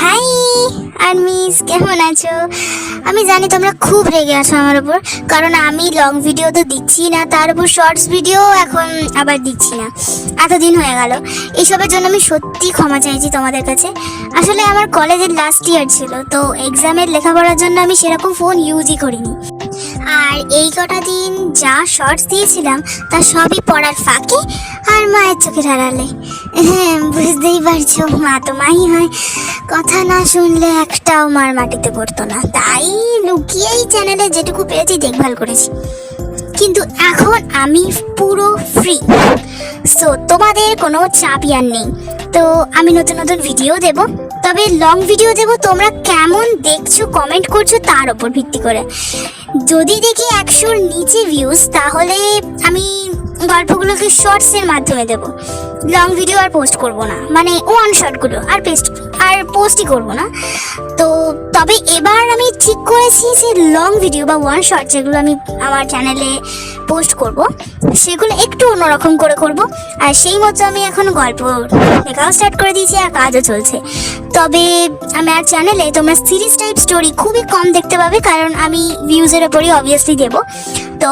High armies, কেমন আছো? আমি জানি তোমরা খুব রেগে আছো আমার উপর, কারণ আমি লং ভিডিও তো দিচ্ছি না, তার উপর শর্টস ভিডিও এখন আবার দিচ্ছি না। এতদিন হয়ে গেল, এইসবের জন্য আমি সত্যি ক্ষমা চাইছি তোমাদের কাছে। আসলে আমার কলেজের লাস্ট ইয়ার ছিল, তো এক্সামের লেখাপড়ার জন্য আমি সেরকম ফোন ইউজই করিনি। আর এই কটা দিন যা শর্টস দিয়েছিলাম তা সবই পড়ার ফাঁকে আর মায়ের চোখের আড়ালে। হ্যাঁ, বুঝতেই পারছো, মা তো মাই হয়, কথা না শুনলে একটাও মার মাটিতে পড়তো না, তাই লুকিয়েই চ্যানেলে যেটুকু পেরেছি দেখভাল করেছি। কিন্তু এখন আমি পুরো ফ্রি, সো তোমাদের কোনো চাপই আর নেই। তো আমি নতুন নতুন ভিডিও দেব, তবে লং ভিডিও দেব। তোমরা কেমন দেখছো কমেন্ট করছো তার উপর ভিত্তি করে। যদি দেখি 100-র নিচে ভিউজ, তাহলে আমি গল্পগুলোকে শর্টসের মাধ্যমে দেব। লং ভিডিও আর পোস্ট করব না, মানে ওয়ান শটগুলো আর পোস্টই করব না। তো তবে এবার আমি ঠিক করেছি যে লং ভিডিও বা ওয়ান শট যেগুলো আমি আমার চ্যানেলে পোস্ট করব, সেগুলো একটু অন্যরকম করে করব। আর সেই মতো আমি এখন গল্প লেখাও স্টার্ট করে দিয়েছি, আর কাজও চলছে। তবে আমার চ্যানেলে তোমরা সিরিজ টাইপ স্টোরি খুবই কম দেখতে পাবে, কারণ আমি ভিউজের ওপরই অবভিয়াসলি দেবো। তো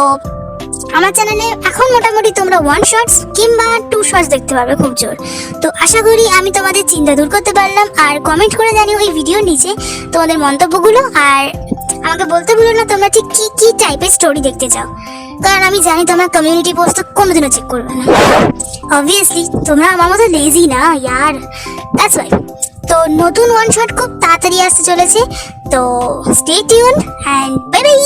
আমার চ্যানেলে এখন মোটামুটি তোমরা ওয়ান শর্টস কিংবা টু শর্টস দেখতে পাবে খুব জোর। তো আশা করি আমি তোমাদের চিন্তা দূর করতে পারলাম। আর কমেন্ট করে জানিও এই ভিডিওর নিচে তোমাদের মন্তব্যগুলো, আর আমাকে বলতে ভুলো না তোমরা ঠিক কী কী টাইপের স্টোরি দেখতে চাও, কারণ আমি জানি তোমরা কমিউনিটি পোস্ট কোনোদিনও চেক করবে না। অবভিয়াসলি তোমরা আমার মতো লেজি না ইয়ার, দ্যাটস ওয়াই। তো নতুন ওয়ান শট খুব তাড়াতাড়ি আসতে চলেছে, তো stay tuned and bye bye.